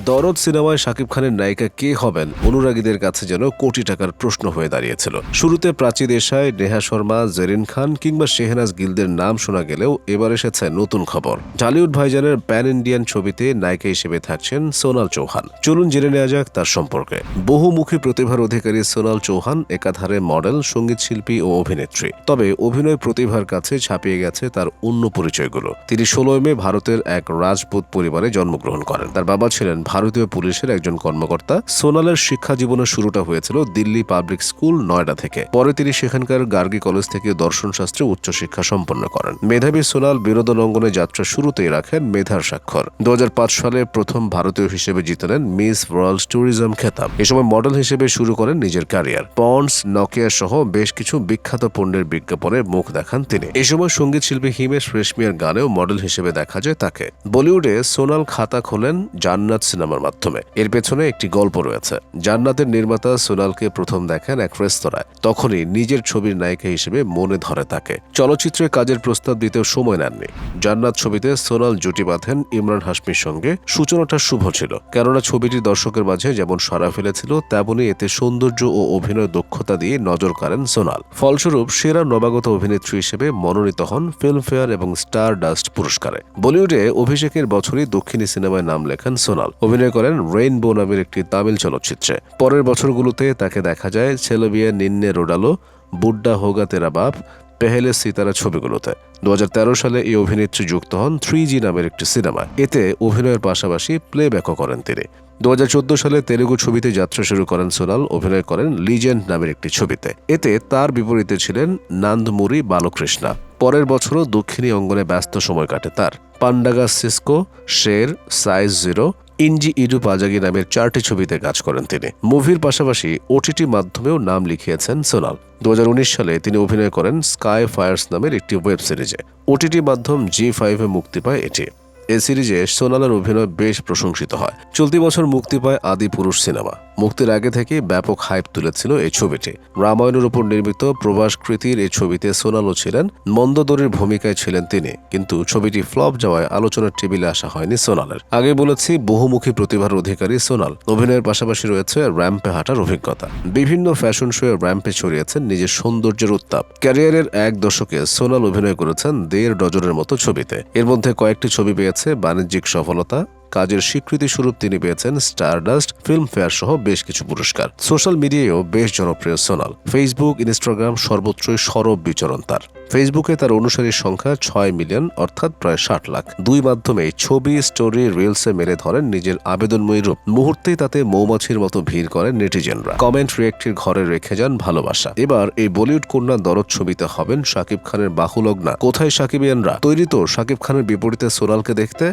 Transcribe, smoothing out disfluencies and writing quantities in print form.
দরদ সিনেমায় শাকিব খানের নায়িকা কে হবেন অনুরাগীদের কাছে যেন কোটি টাকার প্রশ্ন হয়ে দাঁড়িয়েছিল। শুরুতে প্রাচী দেশাই, নেহা শর্মা, জেরিন খান কিংবা শেহনাজ গিলদের নাম শোনা গেলেও এবার এসেছে নতুন খবর। ঢালিউড ভাইজানের প্যান ইন্ডিয়ান ছবিতে নায়িকা হিসেবে থাকছেন সোনাল চৌহান। চলুন জেনে নেওয়া যাক তার সম্পর্কে। বহুমুখী প্রতিভার অধিকারী সোনাল চৌহান একাধারে মডেল, সঙ্গীত শিল্পী ও অভিনেত্রী। তবে অভিনয় প্রতিভার কাছে ছাপিয়ে গেছে তার অন্য পরিচয়গুলো। তিনি 16 মে ভারতের এক রাজপুত পরিবারে জন্মগ্রহণ করেন। তার বাবা ছিলেন ভারতীয় পুলিশের একজন কর্মকর্তা। সোনালের শিক্ষা জীবনের শুরুটা হয়েছিল দিল্লি পাবলিক স্কুল, নয়ডা থেকে। পরে তিনি সেখানকার গার্গী কলেজ থেকে দর্শনশাস্ত্রে উচ্চশিক্ষা সম্পন্ন করেন। মেধাবী সোনাল বিনোদন অঙ্গনে যাত্রা শুরুতেই রাখেন মেধার স্বাক্ষর। 2005 সালে প্রথম ভারতীয় হিসেবে জিতে নেন মিস ওয়ার্ল্ড ট্যুরিজম খেতাব। এ সময় মডেল হিসেবে শুরু করেন নিজের ক্যারিয়ার। পন্ডস, নকিয়া সহ বেশ কিছু বিখ্যাত পণ্যের বিজ্ঞাপনে মুখ দেখান তিনি। এ সময় সঙ্গীত শিল্পী হিমেশ রেশমিয়ার গানেও মডেল হিসেবে দেখা যায় তাকে। বলিউডে সোনাল খাতা খোলেন জান্নাত সিনেমার মাধ্যমে। এর পেছনে একটি গল্প রয়েছে। জান্নাতের নির্মাতা সোনালকে প্রথম দেখেন এক রেস্তোরাঁয়। তখনই নিজের ছবির নায়িকা হিসেবে মনে ধরে তাকে। চলচ্চিত্রে কাজের প্রস্তাব দিতেও সময় নেননি। জান্নাত ছবিতে সোনাল জুটি বাঁধেন ইমরান হাশমির সঙ্গে। সূচনাটা শুভ ছিল, কেননা ছবিটি দর্শকের মাঝে যেমন সাড়া ফেলেছিল তেমনই এতে সৌন্দর্য ও অভিনয় দক্ষতা দিয়ে নজর কাড়েন সোনাল। ফলস্বরূপ সেরা নবাগত অভিনেত্রী হিসেবে মনোনীত হন ফিল্মফেয়ার এবং স্টার ডাস্ট পুরস্কারে। বলিউডে অভিষেকের বছরই দক্ষিণী সিনেমায় নাম লেখান সোনাল। অভিনয় করেন রেইনবো নামের একটি তামিল চলচ্চিত্রে। পরের বছরগুলোতে তাকে দেখা যায় ছেলেবিয়া নিন্নে রোডালো, বুড্ডা হোগা তেরা বাপ, পেহেলে সিতারা ছবিগুলোতে। 2013 সালে এই অভিনেত্রী যুক্ত হন 3G নামের একটি সিনেমায়। এতে অভিনয়ের পাশাপাশি প্লেব্যাকও করেন তিনি। 2014 সালে তেলুগু ছবিতে যাত্রা শুরু করেন সোনাল। অভিনয় করেন লিজেন্ড নামের একটি ছবিতে। এতে তার বিপরীতে ছিলেন নান্দমুরি বালকৃষ্ণা। পরের বছরও দক্ষিণী অঙ্গনে ব্যস্ত সময় কাটে তার। পান্ডাগা সিসকো, শের, সাইজ জিরো, ইঞ্জি ইডু পাজাগি নামের 4টি ছবিতে কাজ করেন তিনি। মুভির পাশাপাশি OTT মাধ্যমেও নাম লিখিয়েছেন সোনাল। 2019 সালে তিনি অভিনয় করেন স্কাই ফায়ার্স নামের একটি ওয়েব সিরিজে। OTT মাধ্যম G5-এ মুক্তি পায় এটি। এই সিরিজে সোনালের অভিনয় বেশ প্রশংসিত হয়। চলতি বছর মুক্তি পায় আদিপুরুষ সিনেমা। মুক্তির আগে থেকে ব্যাপক হাইপ তুলেছিল এই ছবিটি। রামায়ণের উপর নির্মিত প্রভাসকৃতির এই ছবিতে সোনালও ছিলেন। মন্দোদরীর ভূমিকায় ছিলেন তিনি, কিন্তু ছবিটি ফ্লপ যাওয়ায় আলোচনার টেবিলে আসা হয়নি সোনালের। আগে বলেছি, বহুমুখী প্রতিভার অধিকারী সোনাল। অভিনয়ের পাশাপাশি রয়েছে র্যাম্পে হাঁটার অভিজ্ঞতা। বিভিন্ন ফ্যাশন শোয়ে র্যাম্পে ছড়িয়েছেন নিজের সৌন্দর্যের উত্তাপ। ক্যারিয়ারের এক দশকে সোনাল অভিনয় করেছেন 1.5 ডজনের মতো ছবিতে। এর মধ্যে কয়েকটি ছবি পেয়েছে বাণিজ্যিক সফলতা। কাজের স্বীকৃতি স্বরূপ তিনি পেয়েছেন স্টারডাস্ট, ফিল্মফেয়ার সহ বেশ কিছু পুরস্কার। সোশ্যাল মিডিয়ায়ও বেশ জনপ্রিয় সোনাল। ফেসবুক, ইনস্টাগ্রাম সর্বত্রই সরব বিচরণ তার। ফেসবুকে তার অনুসারীর সংখ্যা 6 মিলিয়ন, অর্থাৎ প্রায় 60 লাখ। দুই মাধ্যমে ছবি, স্টোরি, রিলসে মেলে ধরেন নিজের আবেদনময়ী রূপ। মুহূর্তেই তাতে মৌমাছির মতো ভিড় করেন নেটিজেনরা। কমেন্ট রিয়েক্টের ঘরে রেখে যান ভালোবাসা। এবার এই বলিউড কন্যা দরদ ছবিতে হবেন শাকিব খানের বাহুলগ্না। কোথায় সাকিবিয়ানরা? তৈরি তো শাকিব খানের বিপরীতে সোনালকে দেখতে।